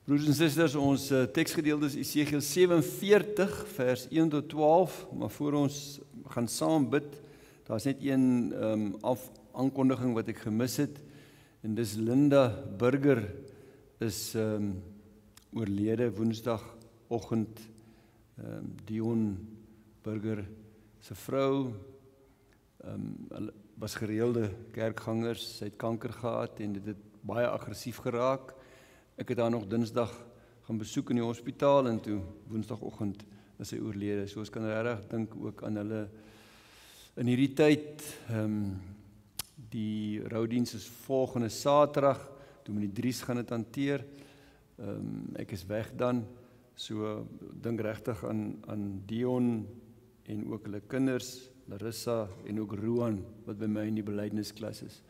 Broers en susters, ons teksgedeelte is Esegiel 47 vers 1 tot 12, maar voor ons gaan saam bid, daar is net een aankondiging wat ek gemis het, en dis Linda Burger is oorlede woensdagoggend. Dion Burger se vrou was gereelde kerkgangers, sy het kanker gehad en dit het baie aggressief geraak. Ek het haar nog Dinsdag gaan besoek in die hospitaal en toe woensdagoggend is sy oorlede. So ons kan regtig dink ook aan hulle in hierdie tyd. Die roudiens is volgende Saterdag, Dominee Dries gaan dit hanteer. Ek is weg dan, so dink regtig aan Dion en ook hulle kinders, Larissa en ook Roan wat by my in die belydennisklas is.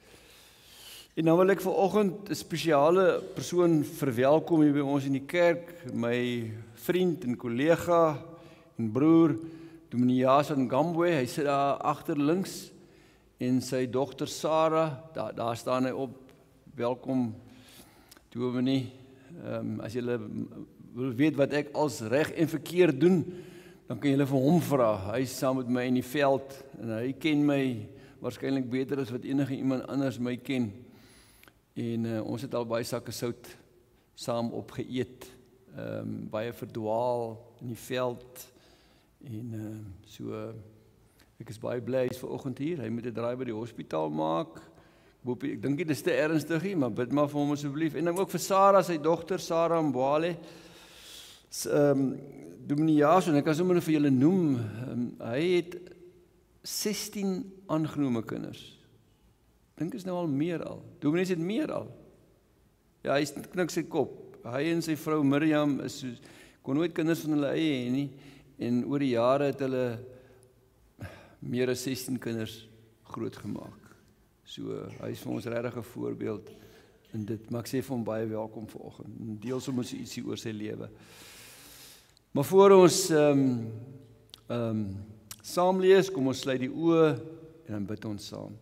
En nou wil ek vanoggend 'n spesiale persoon verwelkom hier by ons in die kerk, my vriend en kollega en broer, Dominee Jason Gambwe, hy sit daar agter links, en sy dogter Sarah, daar staan hy op, welkom, Dominee, as julle wil weet wat ek als reg en verkeerd doen, dan kan julle vir hom vra, hy is saam met my in die veld, en hy ken my waarskynlik beter as wat enige iemand anders my ken. En ons het al baie sakke sout saam opgeëet, baie verdwaal in die veld, en so, ek is baie bly, hy is vanoggend hier, hy moet 'n draai by die hospitaal maak, ek dink dit is te ernstig nie, maar bid maar vir hom asseblief, en dan ook vir Sarah, sy dogter, Sarah Mbwale, Dominee Jason, ek kan sommer vir julle noem, hy het 16 aangenome kinders, dink is nou al meer al. Dominees het meer al. Ja, hy knik sy kop. Hy en sy vrou Miriam kon nooit kinders van hulle eie hê nie, en oor die jare het hulle meer as 16 kinders grootgemaak. So, hy is vir ons regtig 'n voorbeeld in dit, maar ek sê vir hom baie welkom vanoggend. En deel soms ietsie oor sy lewe. Maar voor ons saam lees, kom ons sluit die oë en dan bid ons saam.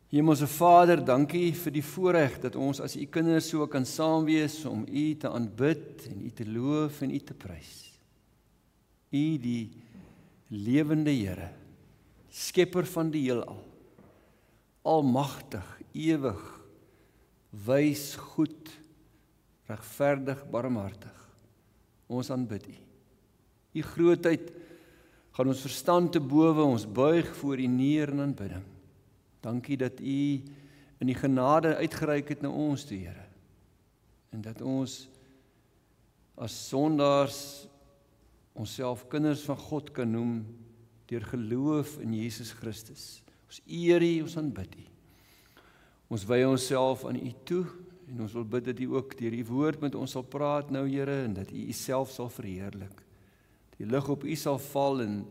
Hemelse Vader, dankie vir die voorreg dat ons as u kinders so kan saam wees om u te aanbid en u te loof en u te prys. U die lewende Here, skepper van die heelal, almagtig, ewig, wys, goed, regverdig, barmhartig. Ons aanbid u. U grootheid gaan ons verstand te bowe, ons buig voor u neer in aanbidding. Dankie dat u in die genade uitgereik het na ons toe, Here. En dat ons as sondaars onsself kinders van God kan noem deur geloof in Jesus Christus. Ons eer u, ons aanbid u. Ons wy onsself aan u toe en ons wil bid dat u ook deur u woord met ons sal praat nou, Here, en dat u uself sal verheerlik. Die lig op u sal val en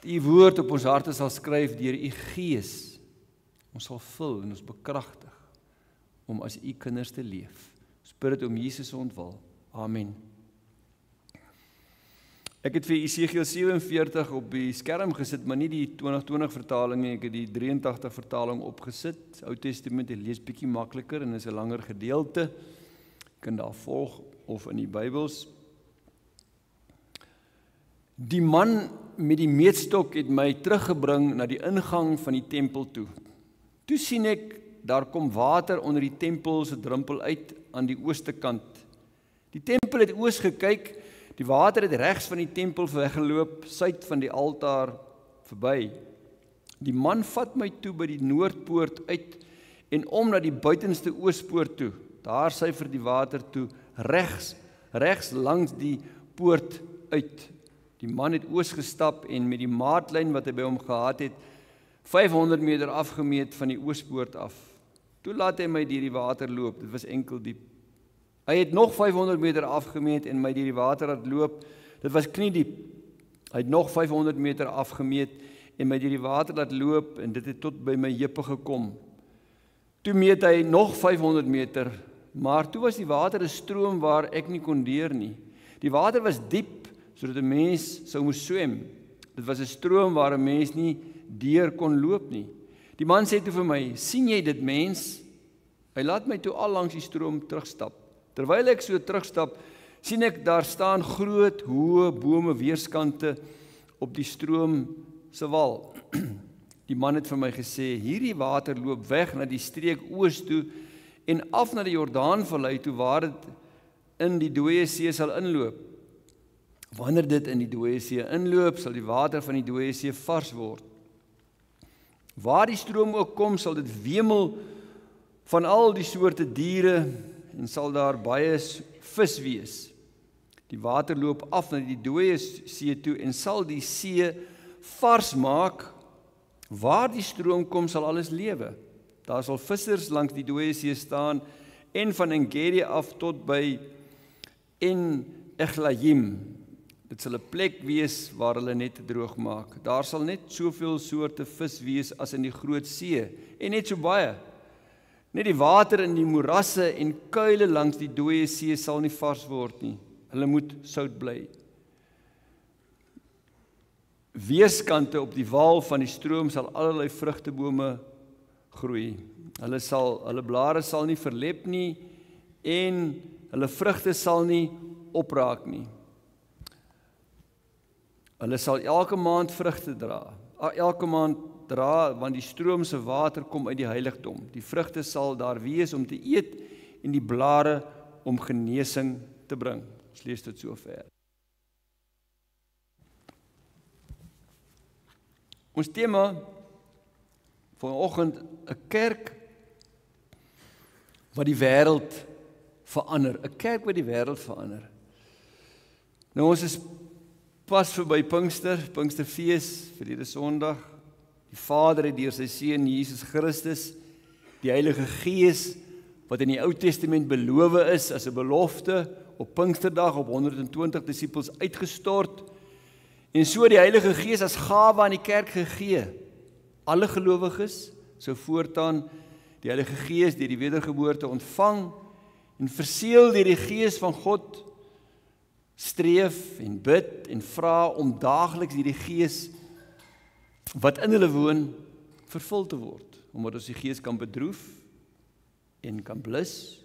die woord op ons harte sal skryf deur u Gees. Ons sal vul en ons bekragtig om as u kinders te leef. Ons bid dit om Jesus se ontwil. Amen. Ek het vir Esegiel 47 op die skerm gesit, maar nie die 2020 vertaling nie, ek het die 83 vertaling opgesit. Ou Testament, jy lees bietjie makliker en is 'n langer gedeelte. Jy kan daar volg of in die Bybels. Die man met die meetstok het my teruggebring na die ingang van die tempel toe. Toe sien ek, daar kom water onder die tempel se drempel uit aan die ooste kant. Die tempel het oos gekyk, die water het regs van die tempel weggeloop, suid van die altaar verby. Die man vat my toe by die noordpoort uit en om na die buitenste oospoort toe. Daar syfer die water toe, regs langs die poort uit. Die man het oos gestap en met die maatlyn wat hy by hom gehad het, 500 meter afgemeet van die oospoort af. Toe laat hy my deur die water loop, dit was enkel diep. Hy het nog 500 meter afgemeet en my deur die water laat loop, dit was kniediep. Hy het nog 500 meter afgemeet en my deur die water laat loop en dit het tot by my heupe gekom. Toe meet hy nog 500 meter, maar toe was die water 'n stroom waar ek nie kon deur nie. Die water was diep, sodat 'n mens sou moes swem. Dit was 'n stroom waar 'n mens nie deur kon loop nie. Die man sê toe vir my, sien jy dit, mens? Hy laat my toe al langs die stroom terugstap. Terwyl ek so terugstap, sien ek daar staan groot, hoë bome weerskante op die stroom se wal. Die man het vir my gesê, hierdie water loop weg na die streek oos toe en af na die Jordaanvallei toe waar dit in die dooie see sal inloop. Wanneer dit in die dooie see inloop, sal die water van die dooie see vars word. Waar die stroom ook kom, sal dit wemel van al die soorte diere en sal daar baie vis wees. Die water loop af na die dooie see toe en sal die see vars maak. Waar die stroom kom, sal alles lewe. Daar sal vissers langs die dooie see staan en van Engedi af tot by En-Eglaim. Dit sal 'n plek wees waar hulle net droog maak. Daar sal net soveel soorte vis wees as in die groot see en net so baie. Net die water in die moerasse en kuile langs die dooie see sal nie vars word nie. Hulle moet sout bly. Weerskante op die wal van die stroom sal allerlei vrugtebome groei. Hulle blare sal nie verlep nie en hulle vrugte sal nie opraak nie. Hulle sal elke maand vrugte dra. Elke maand dra, want die stroom se water kom uit die heiligdom. Die vrugte sal daar wees om te eet en die blare om genesing te bring. Ons lees dit so ver. Ons tema vanoggend 'n kerk wat die wêreld verander. 'n Kerk wat die wêreld verander. Nou ons is pas verby Pinksterfees, verlede Sondag. Die Vader het deur sy Seun Jesus Christus, die Heilige Gees, wat in die Ou Testament beloof is as 'n belofte, op Pinksterdag op 120 disippels uitgestort, en so die Heilige Gees as gawe aan die kerk gegee. Alle gelowiges sou voortaan die Heilige Gees deur die wedergeboorte ontvang en verseël deur die Gees van God streef en bid en vra om daagliks hierdie Gees wat in hulle woon vervul te word, omdat ons die Gees kan bedroef en kan blus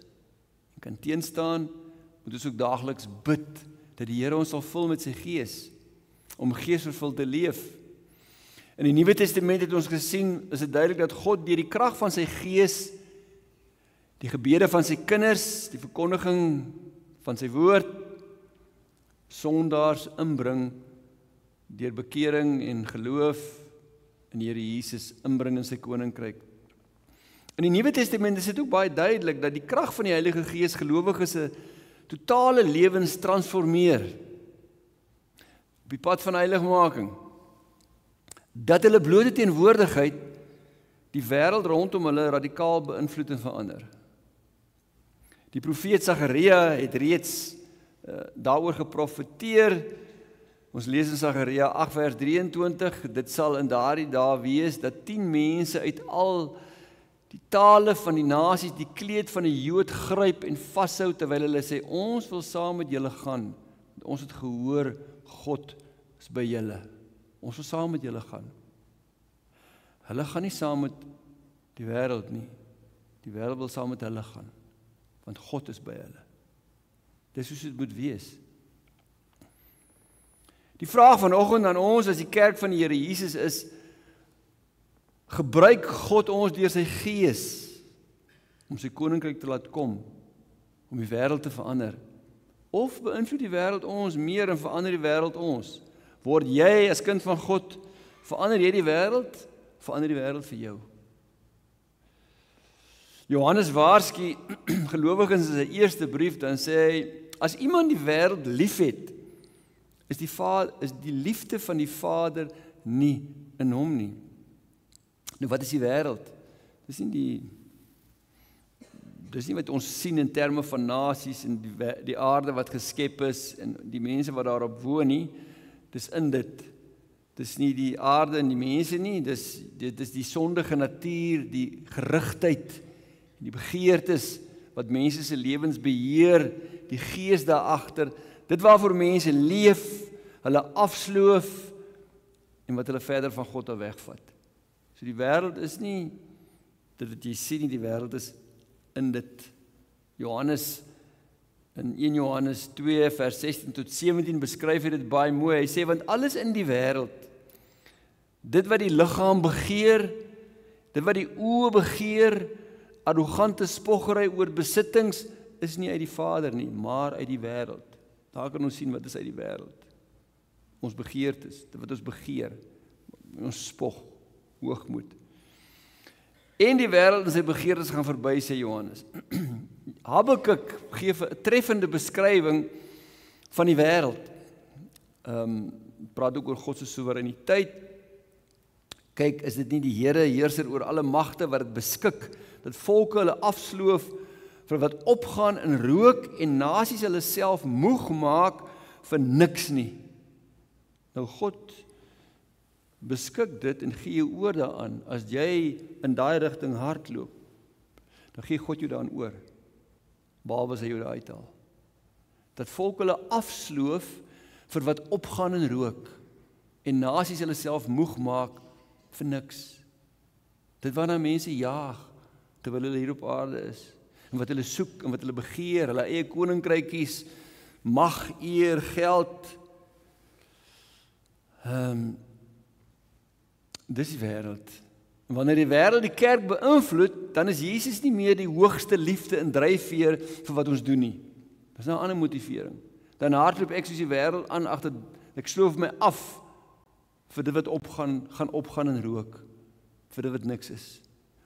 en kan teenstaan, moet ons ook daagliks bid dat die Here ons sal vul met sy Gees om geesvervul te leef. In die Nuwe Testament het ons gesien, is dit duidelik dat God deur die krag van sy Gees die gebede van sy kinders, die verkondiging van sy woord, sondaars inbring deur bekering en geloof in die Here Jesus inbring in sy koninkryk. In die Nuwe Testament is dit ook baie duidelik dat die krag van die Heilige Gees gelowiges se totale lewens transformeer op die pad van heiligmaking. Dat hulle blote teenwoordigheid die wêreld rondom hulle radikaal beïnvloed en verander. Die profeet Sagaria het reeds daaroor geprofeteer. Ons lees in Sagaria 8 vers 23, dit sal in daardie dae wees dat 10 mense uit al die tale van die nasies die kleed van 'n Jood gryp en vashou terwyl hulle sê, ons wil saam met julle gaan. Ons het gehoor, God is by julle. Ons wil saam met julle gaan. Hulle gaan nie saam met die wêreld nie. Die wêreld wil saam met hulle gaan, want God is by hulle. Dis hoe dit moet wees. Die vraag vanoggend aan ons as die kerk van die Here Jesus is, gebruik God ons deur sy Gees om sy koninkryk te laat kom, om die wêreld te verander? Of beïnvloed die wêreld ons meer en verander die wêreld ons? Word jy as kind van God, verander jy die wêreld, verander die wêreld vir jou? Johannes waarsku gelowiges in sy eerste brief, dan sê hy, as iemand die wêreld liefhet, is die liefde van die Vader nie in hom nie. Nou wat is die wêreld? Dis nie wat ons sien in terme van nasies en die aarde wat geskep is en die mense wat daarop woon nie. Dis in dit. Dis nie die aarde en die mense nie, dis die sondige natuur, die gerigtheid, die begeertes wat mense se lewens beheer, die gees daar agter, dit waarvoor mense leef, hulle afsloof en wat hulle verder van God af wegvat. So die wêreld is nie dit wat jy sien nie, die wêreld is in dit. Johannes, in 1 Johannes 2 vers 16 tot 17 beskryf hy dit baie mooi. Hy sê, want alles in die wêreld, dit wat die liggaam begeer, dit wat die oë begeer, arrogante spoggery oor besittings, is nie uit die Vader nie, maar uit die wêreld. Daar kan ons sien wat is uit die wêreld. Ons begeertes, dit wat ons begeer, ons spog, hoogmoed. En die wêreld en sy begeertes gaan verby, sê Johannes. Habakuk gee 'n treffende beskrywing van die wêreld. Praat ook oor God se soewereiniteit. Kyk, is dit nie die Here, heerser oor alle magte, wat dit beskik, dat volke hulle afsloof, vir wat opgaan in rook, en nasies hulle self moeg maak vir niks nie. Nou God beskik dit en gee jou oor daaraan. As jy in daai rigting hardloop, dan gee God jou daaraan oor, behalwe as hy jou daar uithaal. Dat volk hulle afsloof vir wat opgaan in rook, en nasies hulle self moeg maak vir niks. Dit waarna mense jaag, terwyl hulle hier op aarde is, en wat hulle soek, en wat hulle begeer, hulle eie koninkrykies, mag, eer, geld. Dis die wêreld. En wanneer die wêreld die kerk beïnvloed, dan is Jesus nie meer die hoogste liefde en dryfveer vir wat ons doen nie. Dis nou 'n ander motivering. Dan hardloop ek soos die wêreld aan agter, ek sloof my af vir dit wat gaan opgaan in rook, vir dit wat niks is.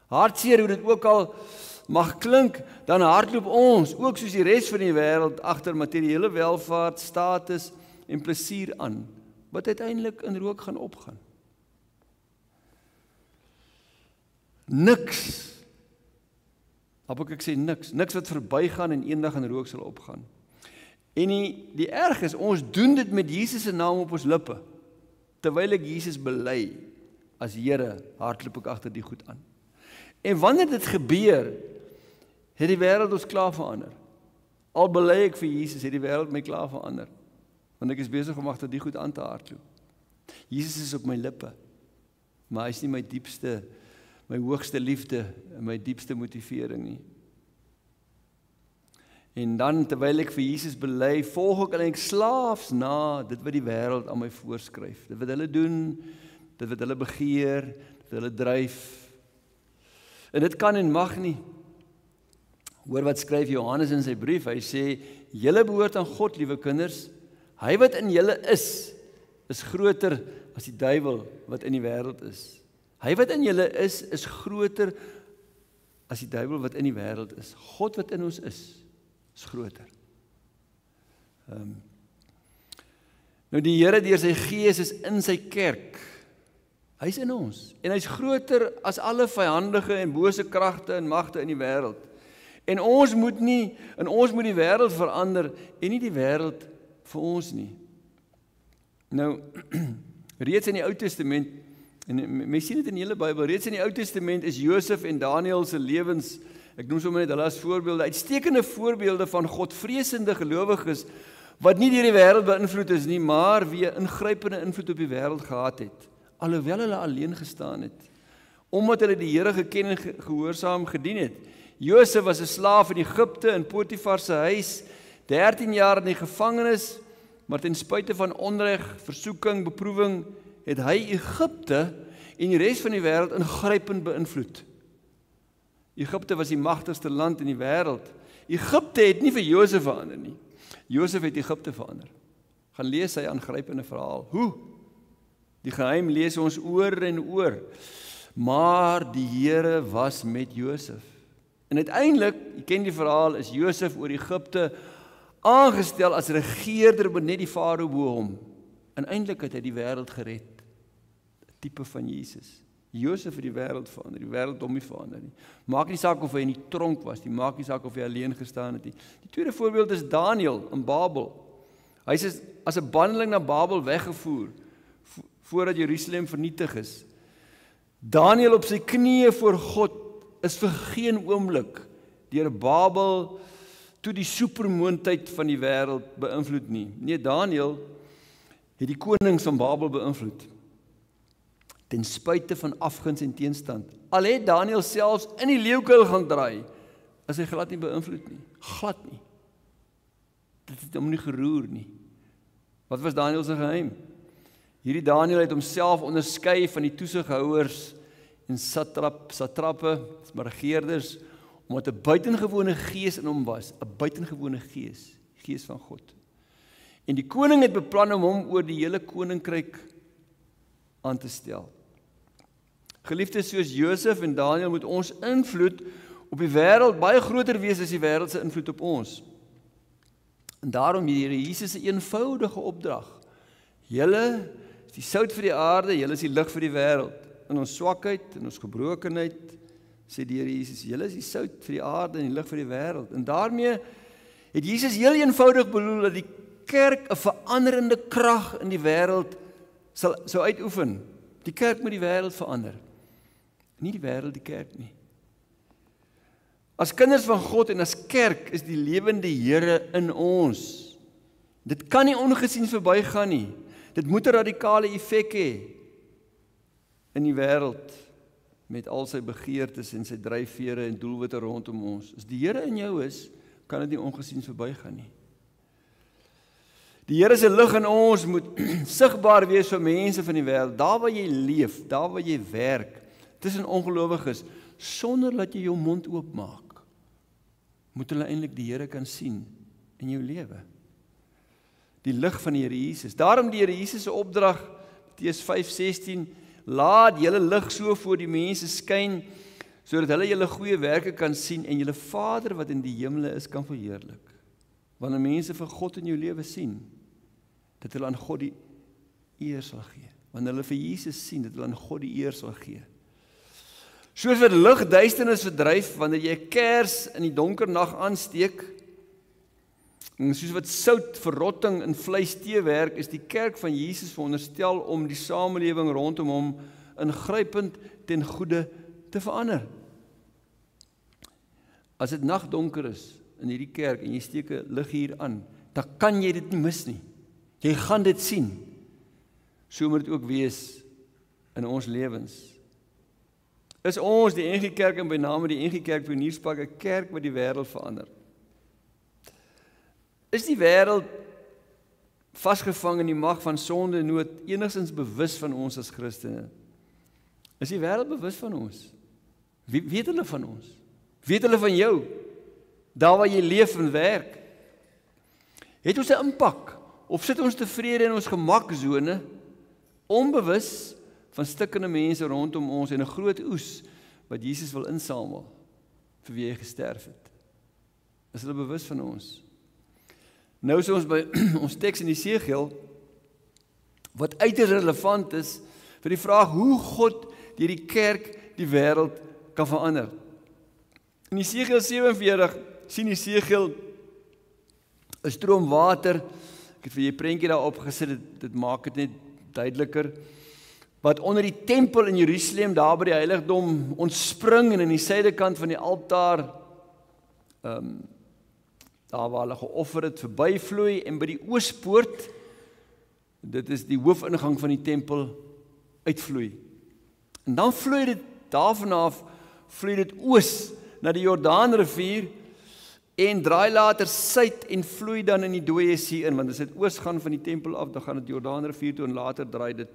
Hartseer hoe dit ook al mag klink, dan hardloop ons, ook soos die res van die wêreld, agter materiële welvaart, status en plesier aan, wat uiteindelik in rook gaan opgaan. Niks. Habakuk sê niks wat verbygaan en eendag in rook sal opgaan. En die erg is, ons doen dit met Jesus se naam op ons lippe. Terwyl ek Jesus bely as Here, hardloop ek agter die goed aan. En wanneer dit gebeur, het die wêreld ons klaar verander. Al bely ek vir Jesus, het die wêreld my klaar verander. Want ek is besig om agter die goed aan te hardloop. Jesus is op my lippe, maar hy is nie my diepste, my hoogste liefde en my diepste motivering nie. En dan, terwyl ek vir Jesus bely, volg ek eintlik slaafs na dit wat die wêreld aan my voorskryf. Dit wat hulle doen, dit wat hulle begeer, dit wat hulle dryf. En dit kan en mag nie. Hoor wat skryf Johannes in sy brief, hy sê, julle behoort aan God, liewe kinders, hy wat in julle is groter as die duiwel wat in die wêreld is. Hy wat in julle is groter as die duiwel wat in die wêreld is. God wat in ons is groter. Nou die Here deur sy Gees is in sy kerk. Hy's in ons. En hy's groter as alle vyandige en bose kragte en magte in die wêreld. En ons moet die wêreld verander en nie die wêreld vir ons nie. Nou, reeds in die Ou Testament, en mens sien dit in die hele Bybel, reeds in die Ou Testament is Josef en Daniël se lewens, ek noem sommer net hulle as voorbeelde, uitstekende voorbeelde van godvreesende gelowiges, wat nie deur die wêreld beïnvloed is nie, maar wie 'n ingrypende invloed op die wêreld gehad het, alhoewel hulle alleen gestaan het, omdat hulle die Here geken en gehoorsaam gedien het. Josef was 'n slaaf in Egipte, in Potifar se huis, 13 jaar in die gevangenis, maar ten spyte van onreg, versoeking, beproewing, het hy Egipte en die res van die wêreld ingrypend beïnvloed. Egipte was die magtigste land in die wêreld. Egipte het nie vir Josef verander nie. Josef het Egipte verander. Gaan lees sy aangrypende verhaal. Hoe? Die geheim lees ons oor en oor. Maar die Here was met Josef. En uiteindelik, jy ken die verhaal, is Josef oor Egipte aangestel as regeerder met net die farao bo hom. En eintlik het hy die wêreld gered. 'n Tipe van Jesus. Josef het die wêreld verander, die wêreld hom nie verander nie. Maak nie saak of hy in die tronk was nie, maak nie saak of hy alleen gestaan het nie. Die tweede voorbeeld is Daniël in Babel. Hy is as 'n bandeling na Babel weggevoer voordat Jerusalem vernietig is. Daniël op sy knieë voor God is vir geen oomblik deur Babel toe die supermoondheid van die wêreld beïnvloed nie. Nee, Daniël het die konings van Babel beïnvloed. Ten spyte van afguns en teenstand. Al het Daniël selfs in die leeukuil gaan draai, is hy glad nie beïnvloed nie. Glad nie. Dit het hom nie geroer nie. Wat was Daniël se geheim? Hierdie Daniël het homself onderskei van die toesighouers en satrappe, maar regeerders, omdat 'n buitengewone gees in hom was, 'n buitengewone gees van God. En die koning het beplan om hom oor die hele koninkryk aan te stel. Geliefdes, soos Josef en Daniël moet ons invloed op die wêreld baie groter wees as die wêreld se invloed op ons. En daarom die Here Jesus se eenvoudige opdrag. Julle is die sout vir die aarde, julle is die lig vir die wêreld. In ons swakheid, in ons gebrokenheid, sê die Here Jesus, julle is die sout vir die aarde en die lig vir die wêreld. En daarmee het Jesus heel eenvoudig bedoel dat die kerk 'n veranderende krag in die wêreld sou uitoefen. Die kerk moet die wêreld verander. Nie die wêreld die kerk nie. As kinders van God en as kerk is die lewende Here in ons. Dit kan nie ongesien verbygaan nie. Dit moet 'n radikale effek hê in die wêreld met al sy begeertes en sy dryfvere en doelwitte rondom ons. As die Here in jou is, kan dit nie ongesien verbygaan nie. Die Here se lig in ons moet sigbaar wees vir mense van die wêreld, daar waar jy leef, daar waar jy werk, tussen ongelowiges, sonder dat jy jou mond oopmaak, moet hulle eintlik die Here kan sien in jou lewe. Die lig van die Here Jesus. Daarom die Here Jesus se opdrag, Matteus 5:16, laat julle lig so voor die mense skyn, sodat hulle julle goeie werke kan sien en julle Vader wat in die hemele is kan verheerlik. Wanneer mense vir God in jou lewe sien, dat hulle aan God die eer sal gee. Wanneer hulle vir Jesus sien, dat hulle aan God die eer sal gee. Soos wat lig duisternis verdryf, wanneer jy 'n kers in die donker nag aansteek, en soos wat sout verrotting in vleis teewerk, is die kerk van Jesus veronderstel om die samelewing rondom hom ingrypend ten goeie te verander. As dit nagdonker is in hierdie kerk en jy steek 'n lig hier aan, dan kan jy dit nie mis nie. Jy gaan dit sien. So moet dit ook wees in ons lewens. Is ons, die NG Kerk en by name die NG Kerk Pionierspark, 'n kerk wat die wêreld verander? Is die wêreld vasgevang in die mag van sonde en nood enigstens bewus van ons as Christene? Is die wêreld bewus van ons? Wie weet hulle van ons? Weet hulle van jou? Daar waar jy leef en werk? Het ons 'n impak? Of sit ons tevrede in ons gemakzone, onbewus van stikkende mense rondom ons en 'n groot oes wat Jesus wil insamel vir wie hy gesterf het? Is hulle bewus van ons? Nou is ons by ons teks in Jesegiel, wat uiters relevant is vir die vraag hoe God deur die kerk die wêreld kan verander. In Jesegiel 47 sien Jesegiel 'n stroom water. Ek het vir jy 'n prentjie daar opgesit, dit maak dit net duideliker, wat onder die tempel in Jerusalem, daar by die heiligdom, ontspring en in die suidekant van die altaar, daar waar hulle geoffer het, verbyvloei en by die oospoort, dit is die hoofingang van die tempel, uitvloei. En dan vloei dit daarvan af, vloei dit oos na die Jordaanrivier en draai later suid en vloei dan in die Dooie See in, want as dit oos gaan van die tempel af, dan gaan dit Jordaanrivier toe en later draai dit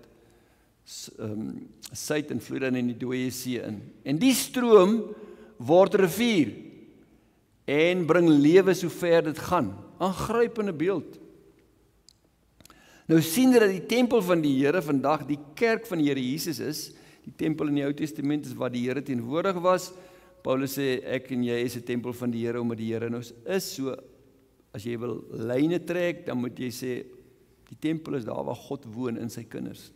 suid en vloei dan in die Dooie See in. En die stroom word rivier en bring lewe so ver dit gaan. Aangrypende beeld. Nou sien jy dat die tempel van die Here vandag die kerk van die Here Jesus is. Die tempel in die Ou Testament is waar die Here teenwoordig was. Paulus sê ek en jy is 'n tempel van die Here omdat die Here in ons is. So as jy wil lyne trek, dan moet jy sê die tempel is daar waar God woon in sy kinders.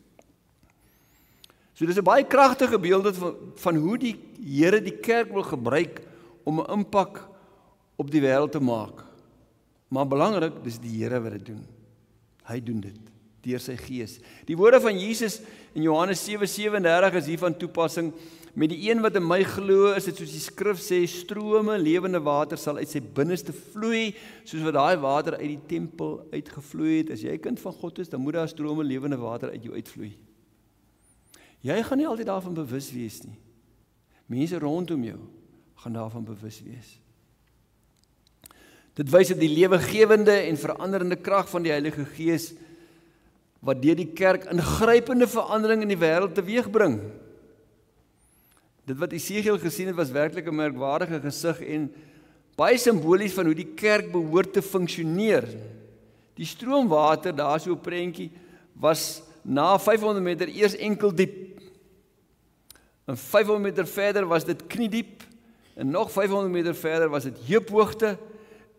So dis 'n baie kragtige beeld van hoe die Here die kerk wil gebruik om 'n impak op die wêreld te maak. Maar belangrik, dis die Here wat dit doen. Hy doen dit deur sy gees. Die woorde van Jesus in Johannes 7:37 is hier van toepassing. Met die een wat in my glo, is dit soos die skrif sê, strome lewende water sal uit sy binneste vloei, soos wat daai water uit die tempel uitgevloei het. As jy 'n kind van God is, dan moet daar strome lewende water uit jou uitvloei. Jy gaan nie altyd daarvan bewus wees nie. Mense rondom jou gaan daarvan bewus wees. Dit wys op die lewegewende en veranderende krag van die Heilige Gees, wat deur die kerk ingrypende verandering in die wêreld teweegbring. Dit wat Esegiel gesien het, was werklik 'n merkwaardige gesig en baie simbolies van hoe die kerk behoort te funksioneer. Die stroomwater, daar so 'n prentjie, was na 500 meter eers enkel diep. En 500 meter verder was dit kniediep, en nog 500 meter verder was dit heuphoogte,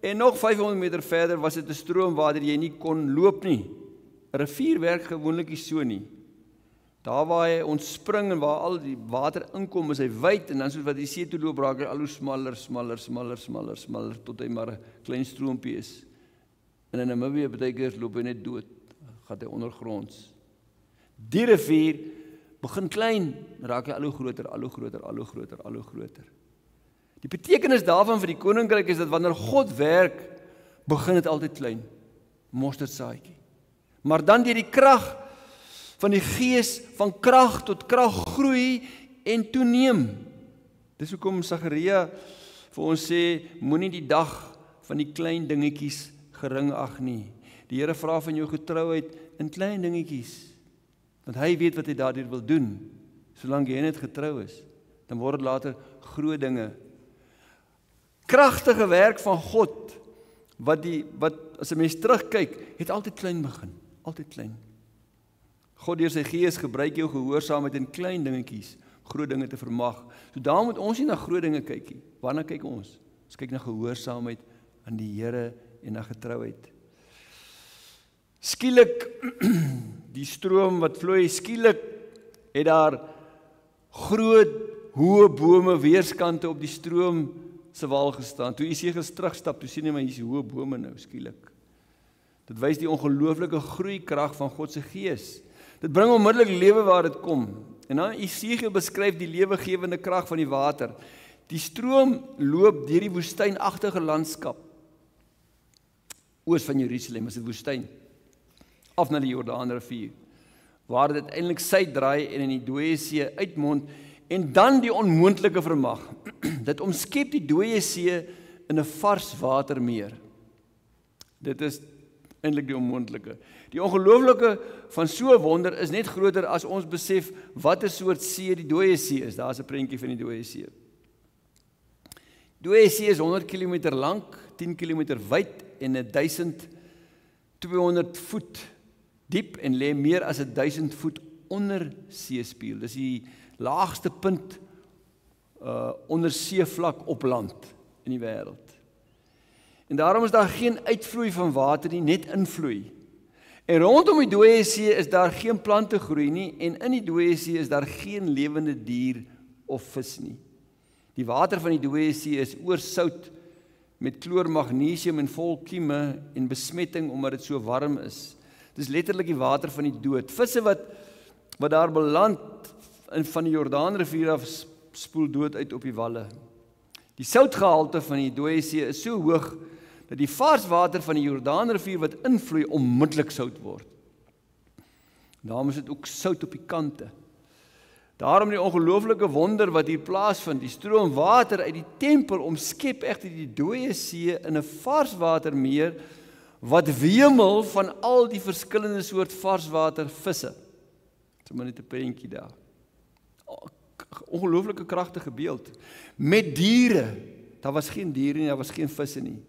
en nog 500 meter verder was dit 'n stroom waar jy nie kon loop nie. 'n Rivier werk gewoonlik nie so nie. Daar waar hy ontspring en waar al die water inkom, is hy wyd, en dan soos wat die see toe loop, raak hy al hoe smaller, tot hy maar 'n klein stroompie is. En in Namibië baie keer loop hy net dood, gaan hy ondergronds. Die rivier begin klein, raak hy al hoe groter. Die betekenis daarvan vir die koninkryk is dat wanneer God werk, begin dit altyd klein, mosterdsaadjie. Maar dan deur die krag van die Gees, van krag tot krag groei en toeneem. Dis hoekom Sagaria vir ons sê, moenie die dag van die klein dingetjies gering ag nie. Die Here vra van jou getrouheid in klein dingetjies, want hy weet wat hy daardeur wil doen. Solank jy net getrou is, dan word dit later groot dinge. Kragtige werk van God, wat as 'n mens terugkyk, het altyd klein begin, altyd klein. God deur sy Gees gebruik jou gehoorsaamheid in klein dingetjies, groot dinge te vermag. So daarom moet ons nie na groot dinge kyk nie. Waarna kyk ons? Ons kyk na gehoorsaamheid aan die Here en na getrouheid. Skielik, die stroom wat vloei, skielik het daar groot, hoë bome weerskante op die stroom se wal gestaan. Toe Esegiel terugstap, toe sien hy maar hier is hoë bome nou skielik. Dit wys die ongelooflike groeikrag van God se Gees. Dit bring onmiddellik lewe waar dit kom. En dan Esegiel beskryf die lewegewende krag van die water. Die stroom loop deur die woestynagtige landskap. Oos van Jerusalem is dit woestyn. Af na die Jordaanrivier, waar dit uiteindelik suid draai en in die Dooie See uitmond, en dan die onmoontlike vermag. Dit omskep die Dooie See in 'n vars watermeer. Dit is eintlik die onmoontlike. Die ongelooflike van so 'n wonder is net groter as ons besef watter soort see die Dooie See is. Daar's 'n prentjie van die Dooie See. Die Dooie See is 100 km lank, 10 km wyd en 1200 voet diep en lê meer as 1000 voet onder seespieël. Dis die laagste punt onder seevlak op land in die wêreld. En daarom is daar geen uitvloei van water nie, net invloei. En rondom die Dooie See is daar geen plante groei nie, en in die Dooie See is daar geen lewende dier of vis nie. Die water van die Dooie See is oorsout met kloor, magnesium en vol kieme en besmetting omdat dit so warm is. Dis letterlik die water van die dood. Visse wat daar beland van die Jordaanrivier af spoel dood uit op die walle. Die soutgehalte van die Dooie See is so hoog dat die vars water van die Jordaanrivier wat invloei onmiddellik sout word. Daarom is dit ook sout op die kante. Daarom die ongelooflike wonder wat hier plaasvind, die stroom water uit die tempel omskep egter die Dooie See in 'n varswatermeer wat wemel van al die verskillende soort varswatervisse. Dit is maar net 'n prentjie daar. Ongelooflike kragtige beeld. Met diere. Daar was geen diere nie, daar was geen visse nie.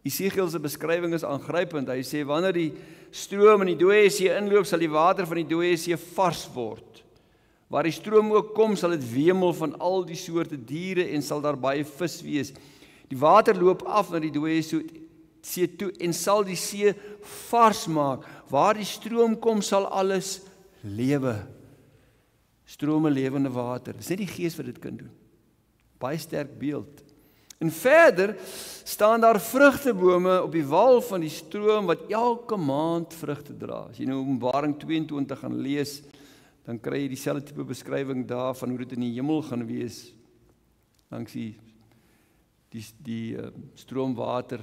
Esegiel se beskrywing is aangrypend. Hy sê wanneer die stroom in die Dooie See inloop, sal die water van die Dooie See vars word. Waar die stroom ook kom, sal dit wemel van al die soorte diere en sal daar baie vis wees. Die water loop af na die Dooie See toe en sal die see vars maak. Waar die stroom kom, sal alles lewe. Strome lewende water. Dis net die Gees wat dit kan doen. Baie sterk beeld. En verder staan daar vrugtebome op die wal van die stroom wat elke maand vrugte dra. As jy nou Openbaring 22 gaan lees, dan kry jy dieselfde tipe beskrywing daar van hoe dit in die hemel gaan wees. Langs die stroomwater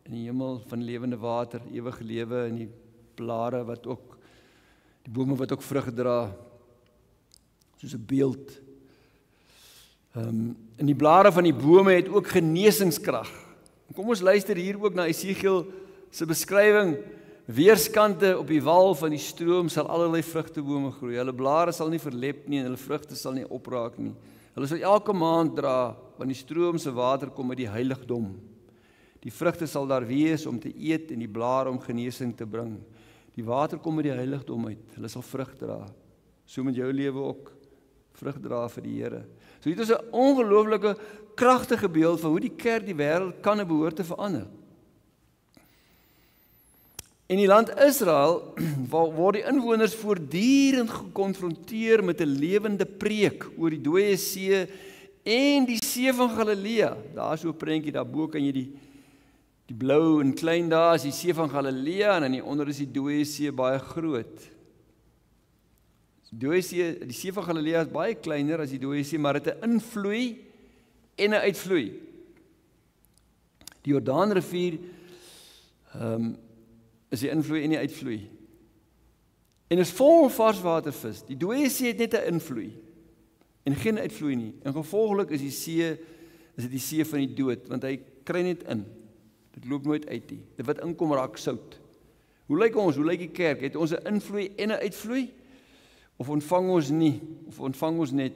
in die hemel van lewende water, ewige lewe en die blare wat ook, die bome wat ook vrug dra, soos 'n beeld. En die blare van die bome het ook genesingskrag. Kom ons luister hier ook na Esegiel se beskrywing. Weerskante op die wal van die stroom sal allerlei vrugtebome groei. Hulle blare sal nie verlep nie en hulle vrugte sal nie opraak nie. Hulle sal elke maand dra, want die stroom se water kom uit die heiligdom. Die vrugte sal daar wees om te eet en die blare om genesing te bring. Die water kom uit die heiligdom uit. Hulle sal vrug dra. So met jou lewe ook vrug dra vir die Here. So dit is 'n ongelooflike kragtige beeld van hoe die kerk die wêreld kan en behoort te verander. In die land Israel word die inwoners voortdurend gekonfronteer met 'n lewende preek oor die dooie see en die see van Galilea. Daar is so 'n prentjie daarbo, kan jy die blou en klein daar is die see van Galilea en aan die onder is die dooie see baie groot. Die see van Galilea is baie kleiner as die dooie see, maar het 'n invloei en 'n uitvloei. Die Jordaanrivier is die invloei en die uitvloei. En is vol varswatervis. Die dooie see het net 'n invloei en geen uitvloei nie. En gevolglik is dit die see van die dood, want hy kry net in. Dit loop nooit uit nie. Dit wat inkom raak sout. Hoe lyk ons? Hoe lyk die kerk? Het ons 'n invloei en 'n uitvloei? Of ontvang ons nie? Of ontvang ons net?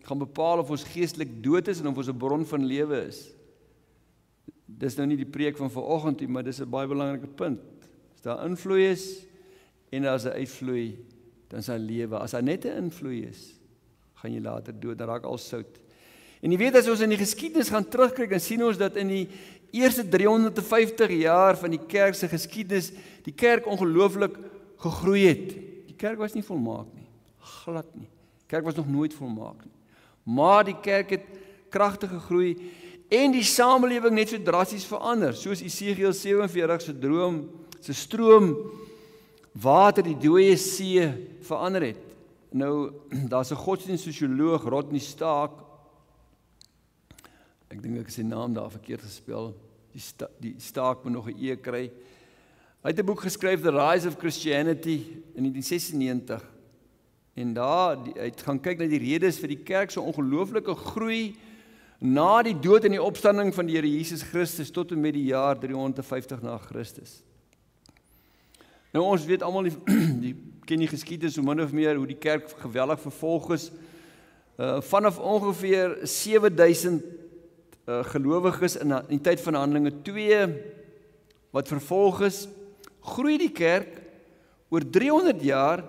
Gaan bepaal of ons geestelik dood is en of ons 'n bron van lewe is. Dis nou nie die preek van vanoggend nie, maar dis 'n baie belangrike punt. As daar invloei is en as 'n uitvloei, dan is daar lewe. As daar net 'n invloei is, gaan jy later dood, dan raak al sout. En jy weet, as ons in die geskiedenis gaan terugkyk, dan sien ons dat in die eerste 350 jaar van die kerk se geskiedenis, die kerk ongelooflik gegroei het. Die kerk was nie volmaak nie, glad nie. Die kerk was nog nooit volmaak nie. Maar die kerk het kragtig gegroei en die samelewing net so drasties verander, soos Esegiel 47 se droom, se stroom water die dooie see verander het. Nou, daar's 'n godsdienstsosioloog, Rodney Stark, ek dink ek is sy naam daar verkeerd gespel, die Stark moet nog 'n E kry. Hy het 'n boek geskryf, The Rise of Christianity, in 1996. En daar, hy het gaan kyk na die redes vir die kerk se ongelooflike groei na die dood en die opstanding van die Here Jesus Christus tot en met die jaar 350 na Christus. Nou ons weet almal die ken die geskiedenis so min of meer hoe die kerk geweldig vervolg is. Vanaf ongeveer 7000 gelowiges in die tyd van Handelinge 2 wat vervolg is, groei die kerk oor 300 jaar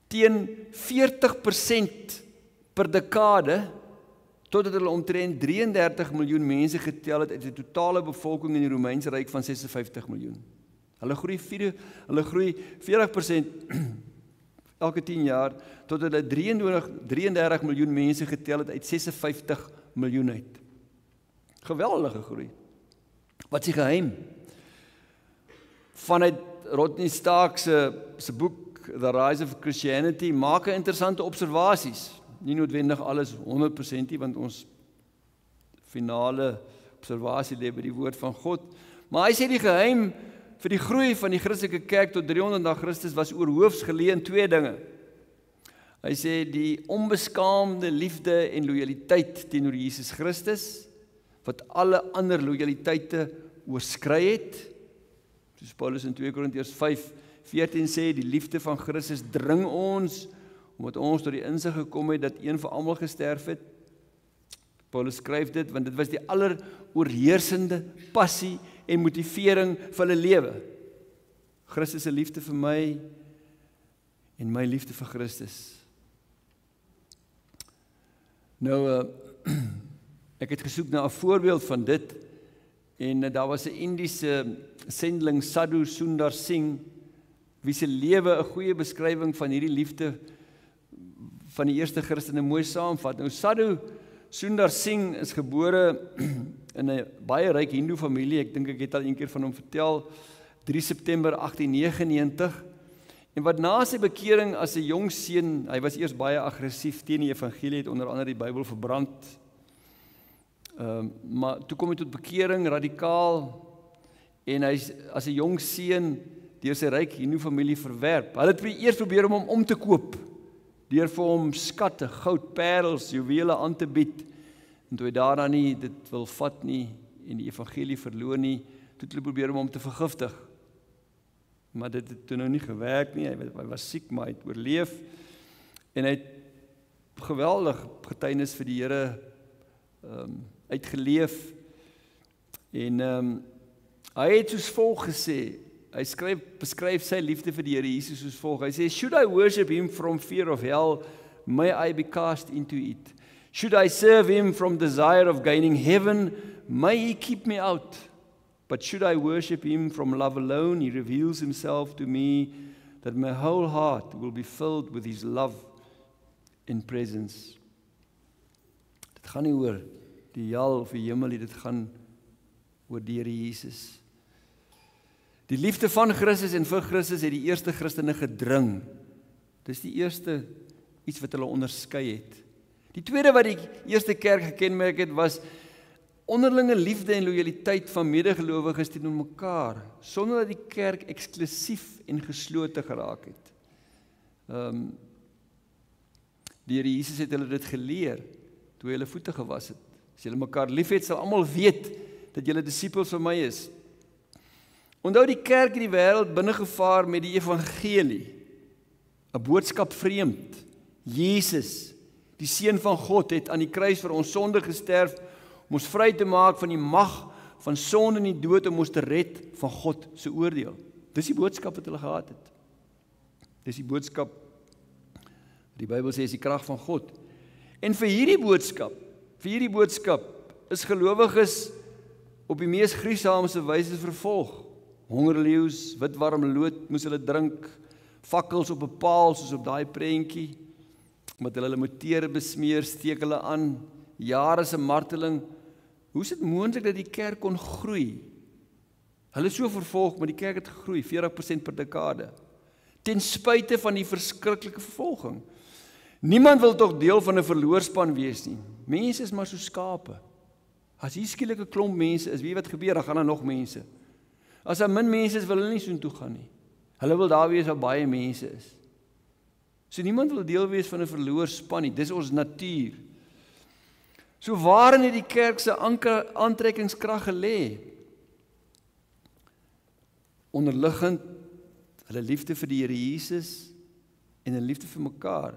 teen 40% per dekade, totdat hulle omtrent 33 miljoen mense getel het uit die totale bevolking in die Romeinse Ryk van 56 miljoen. Hulle groei 40% elke 10 jaar, totdat hulle 33 miljoen mense getel het uit 56 miljoen uit. Geweldige groei. Wat is die geheim? Vanuit Rodney Stark se boek The Rise of Christianity maak 'n interessante observasies. Nie noodwendig alles 100% nie, want ons finale observasie lê by die woord van God. Maar hy sê die geheim vir die groei van die Christelike kerk tot 300 na Christus was oorhoofs geleë in 2 dinge. Hy sê die onbeskaamde liefde en lojaliteit teenoor Jesus Christus, wat alle ander lojaliteite oorskry het. Soos Paulus in 2 Korintiërs 5:14 sê, die liefde van Christus dring ons, omdat ons tot die insig gekom het dat een vir almal gesterf het. Paulus skryf dit, want dit was die alleroorheersende passie en motivering vir hulle lewe. Christus se liefde vir my en my liefde vir Christus. Nou, ek het gesoek na 'n voorbeeld van dit, en daar was 'n Indiese sendeling, Sadhu Sundar Singh, wie se lewe 'n goeie beskrywing van hierdie liefde van die eerste Christene mooi saamvat. Nou, Sadhu Sundar Singh is gebore in 'n baie ryk Hindoe familie. Ek dink ek het al een keer van hom vertel, 3 September 1899. En wat na sy bekering as 'n jong seun, hy was eers baie aggressief teen die evangelie, het onder andere die Bybel verbrand. Maar toe kom hy tot bekering, radikaal, en hy as 'n jong seun deur sy ryk Hindoe familie verwerp. Hulle het eers probeer om hom om te koop, deur vir hom skatte, goud, parels, juwele aan te bied, en toe hy daarna nie dit wil vat nie, en die evangelie verloor nie, toe het hulle probeer om hom te vergiftig. Maar dit het toe nou nie gewerk nie, hy was siek, maar hy het oorleef, en hy het geweldig getuienis vir die Here uitgeleef, en hy het soos volg gesê, hy beskryf sy liefde vir die Here Jesus soos volg, hy sê, should I worship him from fear of hell, may I be cast into it. Should I serve him from desire of gaining heaven, may he keep me out. But should I worship him from love alone, he reveals himself to me, that my whole heart will be filled with his love and presence. Dit gaan nie oor die hel of die hemel, dit gaan oor die Here Jesus. Die liefde van Christus en vir Christus het die eerste Christene gedring. Dis die eerste iets wat hulle onderskei het. Die tweede wat die eerste kerk gekenmerk het, was onderlinge liefde en lojaliteit van medegelowiges teenoor mekaar, sonder dat die kerk eksklusief en geslote geraak het. Die Here Jesus het hulle dit geleer, toe hy hulle voete gewas het. As julle mekaar lief het, sal almal weet, dat julle disippels van my is. Onthou die kerk in die wêreld binnegevaar met die evangelie, 'n boodskap vreemd. Jesus, die Seun van God, het aan die kruis vir ons sonde gesterf, om ons vry te maak van die mag van sonde en die dood, om ons te red van God se oordeel. Dis die boodskap wat hulle gehad het. Dis die boodskap, die Bybel sê is die krag van God. En vir hierdie boodskap is gelowiges op die mees gruisamste wyse vervolg. Hongerleeu's, wit warm lood moes hulle drink, fakkels op 'n paal soos op daai prentjie, met hulle motere besmeer, steek hulle aan, jare se marteling. Hoe is dit moontlik dat die kerk kon groei? Hulle is so vervolg, maar die kerk het gegroei, 40% per dekade, ten spyte van die verskriklike vervolging. Niemand wil tog deel van 'n verloorspan wees nie. Mense is maar so skape. As hier skielik 'n klomp mense is, weet wat gebeur, dan gaan daar nog mense. As daar min mense is, wil hulle nie soontoe gaan nie. Hulle wil daar wees waar baie mense is. So niemand wil deel wees van 'n verloorspan nie, dis ons natuur. So waarin het die kerk se aantrekkingskrag gelê? Onderliggend hulle liefde vir die Here Jesus en 'n liefde vir mekaar.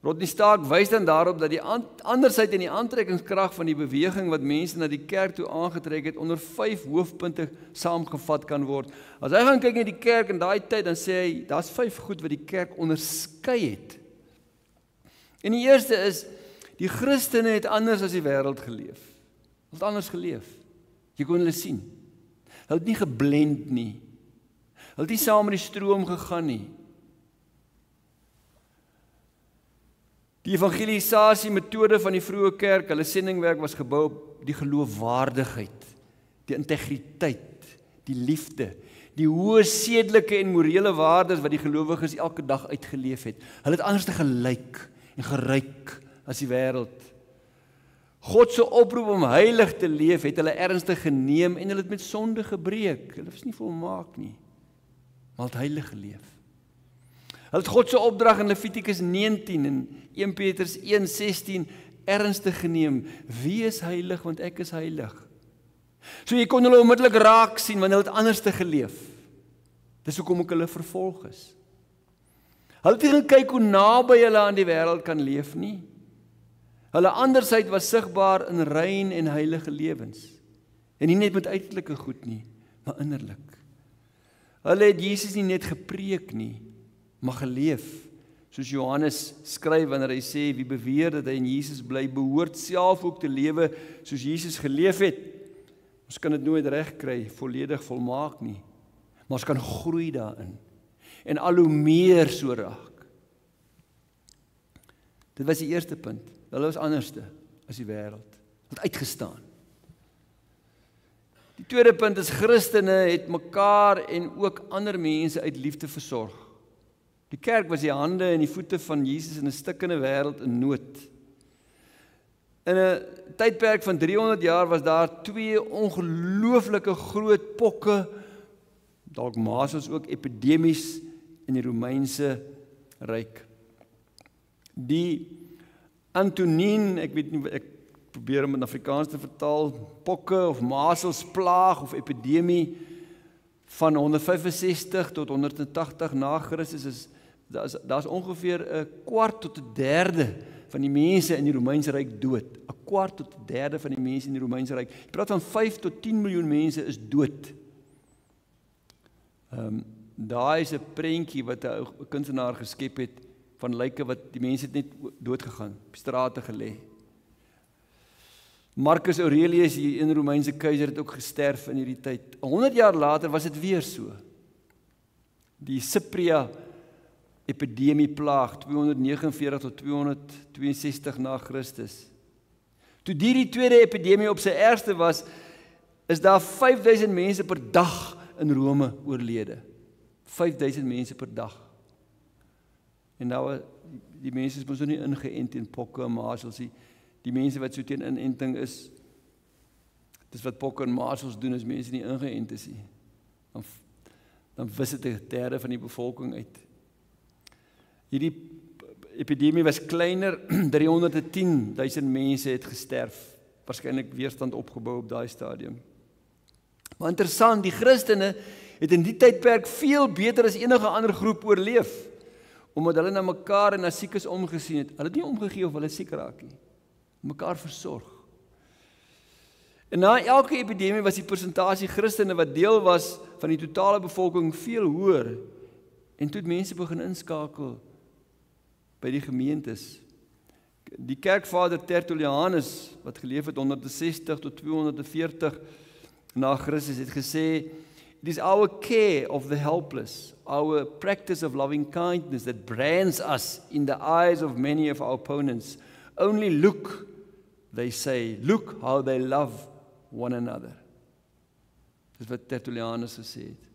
Rodney Stark wys dan daarop dat die andersheid in die aantrekkingskrag van die beweging wat mense na die kerk toe aangetrek het, onder 5 hoofpunte saamgevat kan word. As hy gaan kyk na die kerk in daai tyd, dan sê hy, daar's 5 goed wat die kerk onderskei het. En die eerste is, die Christene het anders as die wêreld geleef. Hulle het anders geleef. Jy kon hulle sien. Hulle het nie geblend nie. Hulle het nie saam met die stroom gegaan nie. Die evangelisasie metode van die vroeë kerk, hulle sendingwerk was gebou op die geloofwaardigheid, die integriteit, die liefde, die hoë sedelike en morele waardes wat die gelowiges elke dag uitgeleef het. Hulle het anders te gelyk en geryk as die wêreld. God se oproep om heilig te leef het hulle ernstig geneem en hulle het met sonde gebreek. Hulle was nie volmaak nie, maar het heilig geleef. Hulle het God se opdrag in Levitikus 19 en 1 Petrus 1:16 ernstig geneem. Wie is heilig, want ek is heilig. So jy kon hulle onmiddellik raak sien, want hulle het anders te geleef. Dis hoekom ek hulle vervolg is. Hulle het nie gekyk hoe naby hulle aan die wêreld kan leef nie. Hulle andersheid was sigbaar in rein en heilige lewens. En nie net met uiterlike goed nie, maar innerlik. Hulle het Jesus nie net gepreek nie, maar geleef. Soos Johannes skryf wanneer hy sê, wie beweer dat hy in Jesus bly, behoort self ook te lewe soos Jesus geleef het. Ons kan dit nooit reg kry, volledig volmaak nie, maar ons kan groei daarin. En al hoe meer so raak. Dit was die eerste punt. Hulle was anderste as die wêreld. Het uitgestaan. Die tweede punt is Christene het mekaar en ook ander mense uit liefde versorg. Die kerk was die hande en die voete van Jesus in 'n stikkende wêreld in nood. In 'n tydperk van 300 jaar was daar 2 ongelooflike groot pokke, dalk masels ook epidemies in die Romeinse ryk. Die Antonien, ek weet nie, ek probeer om in Afrikaans te vertaal, pokke of maselsplaag of epidemie van 165 tot 180 na Christus daar's ongeveer 1/4 tot 1/3 van die mense in die Romeinse Ryk dood. 1/4 tot 1/3 van die mense in die Romeinse Ryk. Jy praat van 5 tot 10 miljoen mense is dood. Daar is 'n prentjie wat 'n kunstenaar geskep het van lyke wat die mense het net dood gegaan, op strate gelê. Marcus Aurelius, die een Romeinse keiser, het ook gesterf in hierdie tyd. 100 jaar later was dit weer so. Die Cypria epidemie plaag 249 tot 262 na Christus. Toe die tweede epidemie op sy ergste was, is daar 5000 mense per dag in Rome oorlede. 5000 mense per dag. En nou, die mense is mos nie ingeënt teen pokke en masels nie. Die mense wat so teen inenting is, dis wat pokke en masels doen as mense nie ingeënt is nie. Dan wis dit 1/3 van die bevolking uit. Hierdie epidemie was kleiner, 310.000 mense het gesterf. Waarskynlik weerstand opgebou op daai stadium. Maar interessant, die Christene het in die tydperk veel beter as enige ander groep oorleef, omdat hulle na mekaar en na siekes omgesien het. Hulle het nie omgegee of hulle siek raak nie. Mekaar versorg. En na elke epidemie was die persentasie Christene wat deel was van die totale bevolking veel hoër. En toe het mense begin inskakel by die gemeentes. Die kerkvader Tertullianus, wat geleef het 160 tot 240 na Christus, het gesê, "It is our care of the helpless, our practice of loving kindness that brands us in the eyes of many of our opponents. Only look," they say, "look how they love one another." Dis wat Tertullianus gesê het.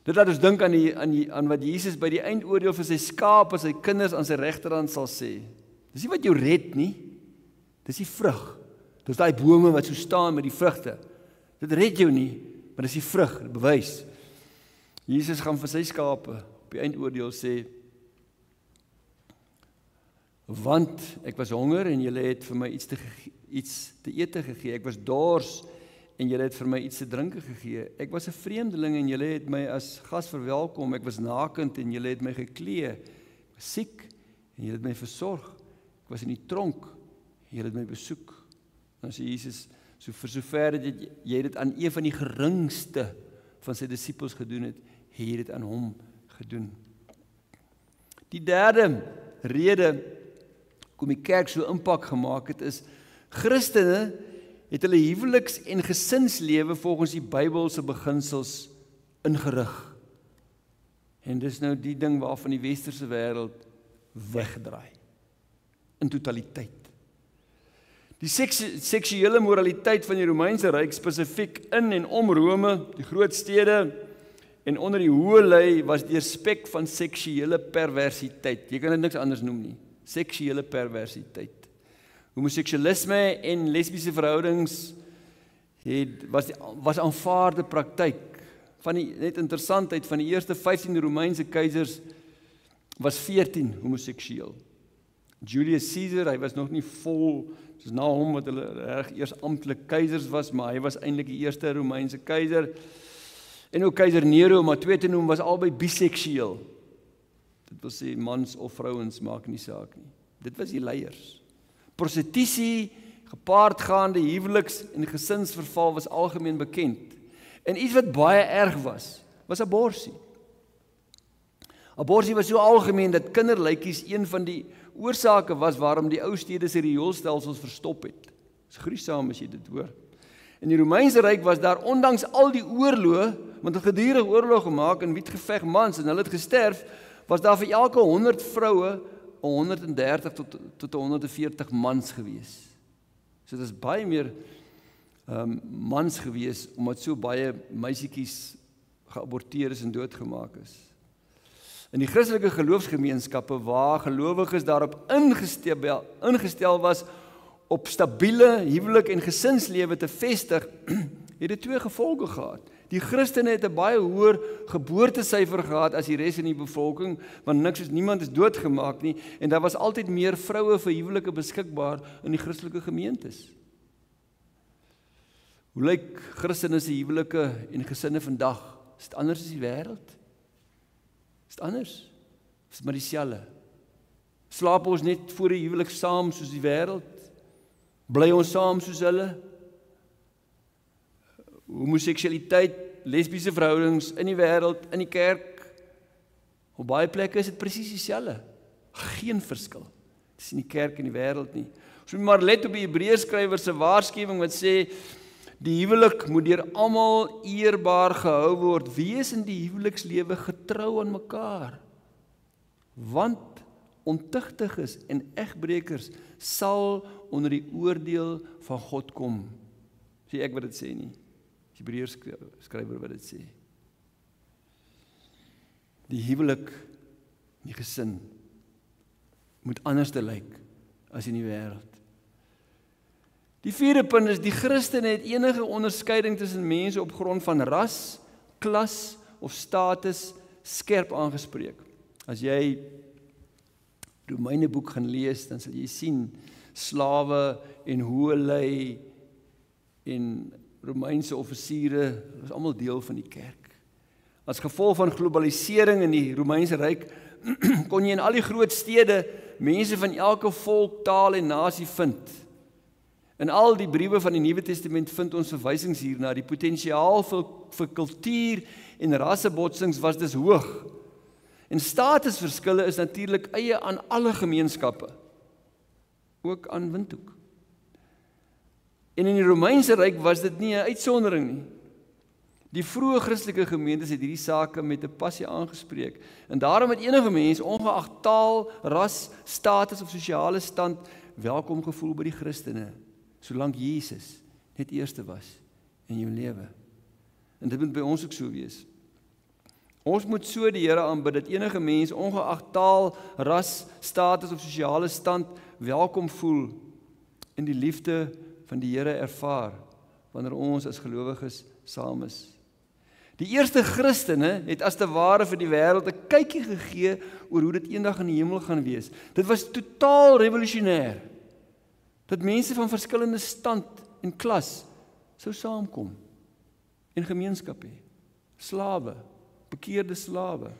Dit laat ons dink aan wat Jesus by die eindoordeel vir sy skape, sy kinders aan sy regterhand sal sê. Dis nie wat jou red nie, dis die vrug. Dis daai bome wat so staan met die vrugte. Dit red jou nie, maar dis die vrug, die bewys. Jesus gaan vir sy skape op die eindoordeel sê, "Want ek was honger en julle het vir my iets te ete gegee. Ek was dors en julle het vir my iets te drinke gegee. Ek was 'n vreemdeling en julle het my as gas verwelkom. Ek was nakend en julle het my geklee. Ek was siek en julle het my versorg. Ek was in die tronk en julle het my besoek." Dan sê Jesus, vir sover dat jy dit aan een van die geringste van sy disippels gedoen het, het jy dit aan hom gedoen. Die derde rede hoekom die kerk so impak gemaak het, is Christene het hulle huweliks- en gesinslewe volgens die Bybelse beginsels ingerig. En dis nou die ding waarvan die westerse wêreld wegdraai. In totaliteit. Die seksuele moraliteit van die Romeinse Ryk, spesifiek in en om Rome, die groot stede en onder die hoë lei, was deurspek van seksuele perversiteit. Jy kan dit niks anders noem nie. Seksuele perversiteit. Homoseksualisme en lesbiese verhoudings was aanvaarde praktyk. Net interessantheid, van die eerste 15 Romeinse keisers was 14 homoseksueel. Julius Caesar, hy was nog nie vol, soos na hom wat hulle eers amptelik keisers was, maar hy was eintlik die eerste Romeinse keiser. En ook keiser Nero, maar twee te noem, was albei biseksueel. Dit wil sê mans of vrouens, maak nie saak nie. Dit was die leiers. Prostitusie, gepaardgaande huweliks en gesinsverval was algemeen bekend. En iets wat baie erg was aborsie. Aborsie was so algemeen dat kinderlykies een van die oorsake was waarom die ou stede se rioolstelsels verstop het. Dis gruisam as jy dit hoor. In die Romeinse Ryk was daar ondanks al die oorloë, want het gedurig oorlog gemaak en wit geveg mans en hulle het gesterf, was daar vir elke 100 vroue 130 tot 140 mans gewees. So dit is baie meer mans gewees, omdat so baie meisietjies geaborteer is en doodgemaak is. In die Christelike geloofsgemeenskappe waar gelowiges daarop ingestel was op stabiele huwelik en gesinslewe te vestig, het dit 2 gevolge gehad. Die Christene het 'n baie hoër geboortesyfer gehad as die res in die bevolking, want niemand is doodgemaak nie, en daar was altyd meer vroue vir huwelike beskikbaar in die Christelike gemeentes. Hoe lyk Christene se huwelike en gesinne vandag? Is dit anders as die wêreld? Is dit anders? Is dit maar dieselfde? Slaap ons net voor die huwelik saam soos die wêreld? Bly ons saam soos hulle? Homoseksualiteit, lesbiese verhoudings in die wêreld, in die kerk, op baie plekke is dit presies dieselfde. Geen verskil tussen die kerk en die wêreld nie. Ons moet maar let op die Hebreërskrywer se waarskuwing wat sê, die huwelik moet deur almal eerbaar gehou word. Wees in die huwelikslewe getrou aan mekaar. Want ontugtiges en egbrekers sal onder die oordeel van God kom. Sê ek wat dit sê nie. Die Hebreërskrywer wat dit sê. Die huwelik, die gesin, moet anders te lyk as in die wêreld. Die 4de punt is, die Christene het enige onderskeiding tussen mense op grond van ras, klas of status skerp aangespreek. As jy Romeine boek gaan lees, dan sal jy sien slawe en hoëlui en Romeinse offisiere, was almal deel van die kerk. As gevolg van globalisering in die Romeinse ryk kon jy in al die groot stede mense van elke volk, taal en nasie vind. In al die briewe van die Nuwe Testament vind ons verwysings hierna. Die potensiaal vir kultuur en rassebotsings was dus hoog. En statusverskille is natuurlik eie aan alle gemeenskappe, ook aan Windhoek. En in die Romeinse ryk was dit nie 'n uitsondering nie. Die vroeë Christelike gemeentes het hierdie sake met 'n passie aangespreek. En daarom het enige mens, ongeag taal, ras, status of sosiale stand, welkom gevoel by die Christene, solank Jesus net eerste was in jou lewe. En dit moet by ons ook so wees. Ons moet so die Here aanbid dat enige mens, ongeag taal, ras, status of sosiale stand, welkom voel en die liefde van die Here ervaar wanneer ons as gelowiges saam is. Die eerste Christene het as te ware vir die wêreld 'n kykie gegee oor hoe dit eendag in die hemel gaan wees. Dit was totaal revolusionêr. Dat mense van verskillende stand en klas sou saamkom en gemeenskap hê. Slawe, bekeerde slawe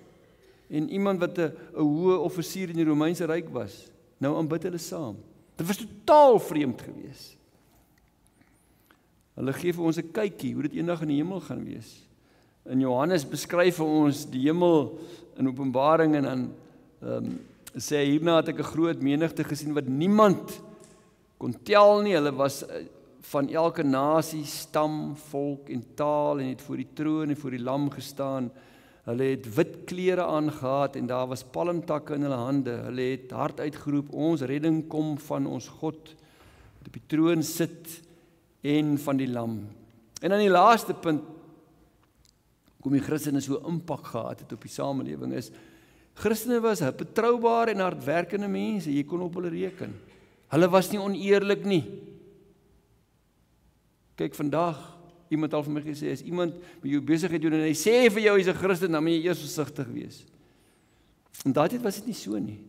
en iemand wat 'n hoë offisier in die Romeinse ryk was, nou aanbid hulle saam. Dit was totaal vreemd geweest. Hulle gee vir ons 'n kykie hoe dit eendag in die hemel gaan wees. In Johannes beskryf vir ons die hemel in Openbaring en dan sê hy, hierna het ek 'n groot menigte gesien wat niemand kon tel nie. Hulle was van elke nasie, stam, volk en taal en het voor die troon en voor die lam gestaan. Hulle het wit klere aangehad en daar was palmtakke in hulle hande. Hulle het hard uitgeroep, ons redding kom van ons God, wat op die troon sit en van die lam. En dan die laaste punt, kom die Christene so impak gehad het op die samelewing is, Christene was betroubare en hardwerkende mense, jy kon op hulle reken. Hulle was nie oneerlik nie. Kyk, vandag, iemand al vir my gesê, as iemand met jou besigheid doen en hy sê vir jou, hy's 'n Christen, dan moet jy eers versigtig wees. En daai tyd was dit nie so nie.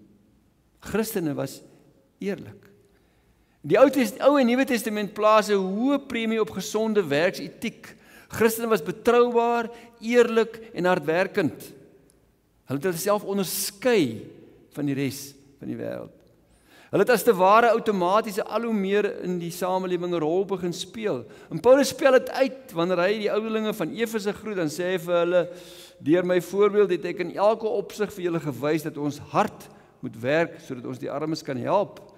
Christene was eerlik. Die Ou en Nuwe Testament plaas 'n hoë premie op gesonde werksetiek. Christene was betroubaar, eerlik en hardwerkend. Hulle het hulle self onderskei van die res van die wêreld. Hulle het as te ware outomaties al hoe meer in die samelewing 'n rol begin speel. En Paulus spel dit uit wanneer hy die ouderlinge van Efese groet, dan sê hy vir hulle, deur my voorbeeld het ek in elke opsig vir julle gewys dat ons hard moet werk sodat ons die armes kan help.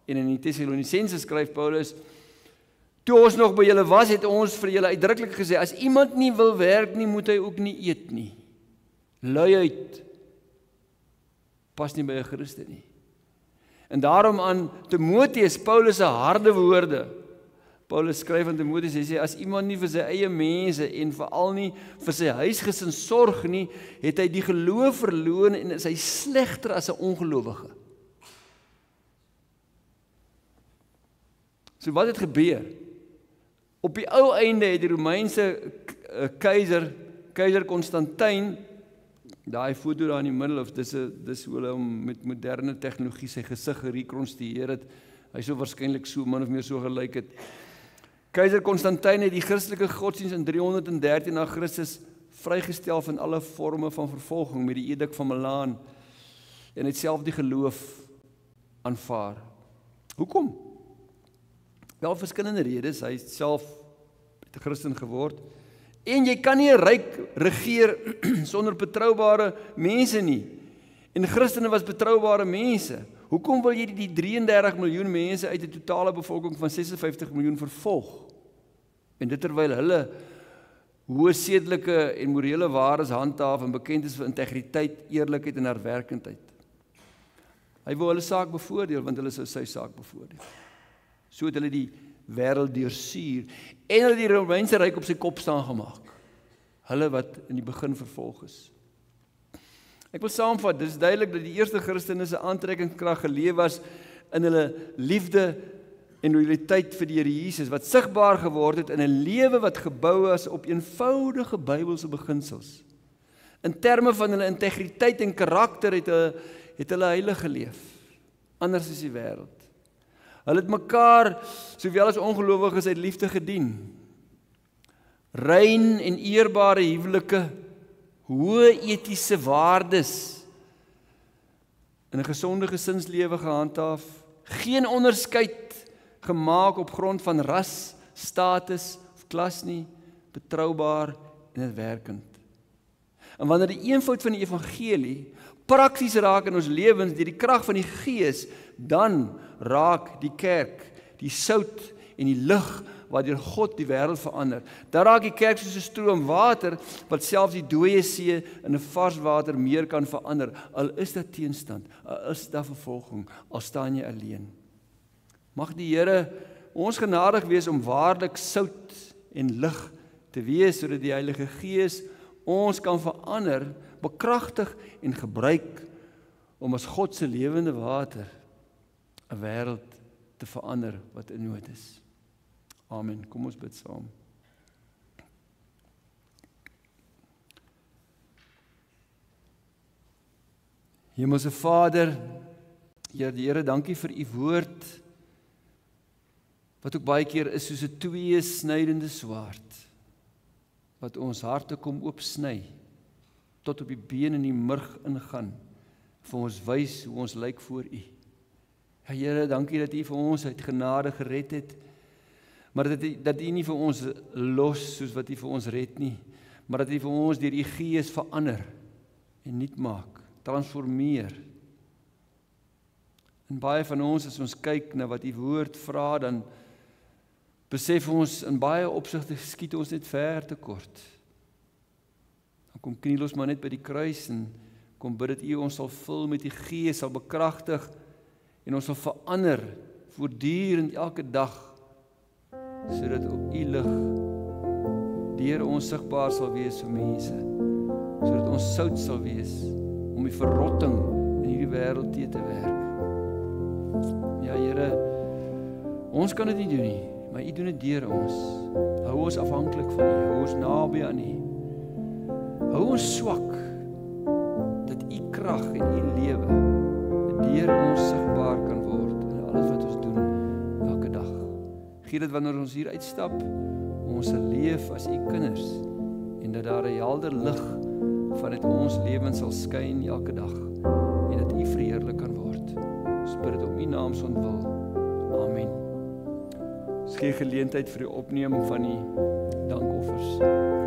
En in die Tessalonisense skryf Paulus, toe ons nog by julle was, het ons vir julle uitdruklik gesê, as iemand nie wil werk nie, moet hy ook nie eet nie. Luiheid pas nie by 'n Christen nie. En daarom aan Timoteus, Paulus se harde woorde. Paulus skryf aan Timoteus, hy sê, as iemand nie vir sy eie mense en veral nie vir sy huisgesin sorg nie, het hy die geloof verloon en is hy slegter as 'n ongelowige. So wat het gebeur? Op die ou einde het die Romeinse keiser Constantijn, daai foto daar in die middel, of dis hoe hulle hom met moderne tegnologie sy gesig gerekonstrueer het, hy sou waarskynlik so min of meer so gelyk het. Keiser Constantijn het die Christelike godsdienst in 313 na Christus vrygestel van alle vorme van vervolging met die Edik van Milaan en het self die geloof aanvaar. Hoekom? Wel verskillende redes, hy het self 'n Christen geword. En jy kan nie 'n ryk regeer sonder betroubare mense nie. En Christene was betroubare mense. Hoekom wil jy die 33 miljoen mense uit 'n totale bevolking van 56 miljoen vervolg? En dit terwyl hulle hoë sedelike en morele waardes handhaaf en bekend is vir integriteit, eerlikheid en hardwerkendheid. Hy wou hulle saak bevoordeel, want hulle sou sy saak bevoordeel. So het hulle die wêreld deursuur en hulle die Romeinse ryk op sy kop staan gemaak. Hulle wat in die begin vervolg is. Ek wil saamvat, dit is duidelik dat die eerste Christene se aantrekkingskrag geleef was in hulle liefde en loyaliteit vir die Here Jesus, wat sigbaar geword het in 'n lewe wat gebou is op eenvoudige Bybelse beginsels. In terme van hulle integriteit en karakter het hulle heilig geleef, anders as die wêreld. Hulle het mekaar, sowel as ongelowiges, uit liefde gedien. Rein en eerbare huwelike, hoë etiese waardes, in 'n gesonde gesinslewe gehandhaaf, geen onderskeid gemaak op grond van ras, status of klas nie, betroubaar en werkend. En wanneer die eenvoud van die evangelie prakties raak in ons lewens deur die krag van die Gees, dan raak die kerk die sout en die lig waardeur God die wêreld verander. Dan raak die kerk soos 'n stroom water wat selfs die dooie see in 'n vars water meer kan verander. Al is daar teenstand, al is daar vervolging, al staan jy alleen. Mag die Here ons genadig wees om waarlik sout en lig te wees, sodat die Heilige Gees ons kan verander, bekragtig en gebruik om as God se lewende water 'n wêreld te verander wat in nood is. Amen. Kom ons bid saam. Hemelse Vader, ja, die Here, dankie vir u woord, wat ook baie keer is soos 'n tweesnydende swaard, wat ons harte kom oopsny, tot op die been en die murg ingaan, vir ons wys hoe ons lyk voor u. Ja, Here, dankie dat u vir ons uit genade gered het, maar dat u nie vir ons los soos wat u vir ons red nie, maar dat u vir ons deur u Gees verander en nuut maak, transformeer. En baie van ons, as ons kyk na wat u woord vra, dan besef ons in baie opsigte skiet ons net ver te kort. Dan kom kniel ons maar net by die kruis en kom bid dat u ons sal vul met die Gees, sal bekragtig en ons sal verander voortdurend elke dag, sodat op u lig deur ons sigbaar sal wees vir mense, sodat ons sout sal wees om die verrotting in hierdie wêreld te werk. Ja, Here, ons kan dit nie doen nie, maar u doen dit deur ons. Hou ons afhanklik van u, hou ons naby aan u. Hou ons swak, dat u krag en u lewe deur ons sigbaar kan word in alles wat ons doen elke dag. Gee dit wanneer ons hier uitstap, ons sal leef as u kinders en dat daar 'n helder lig vanuit ons lewens sal skyn elke dag en dat u verheerlik kan word. Ons bid dit om u naam se ontwil. Amen. Ons gee geleentheid vir die opneem van die dankoffers.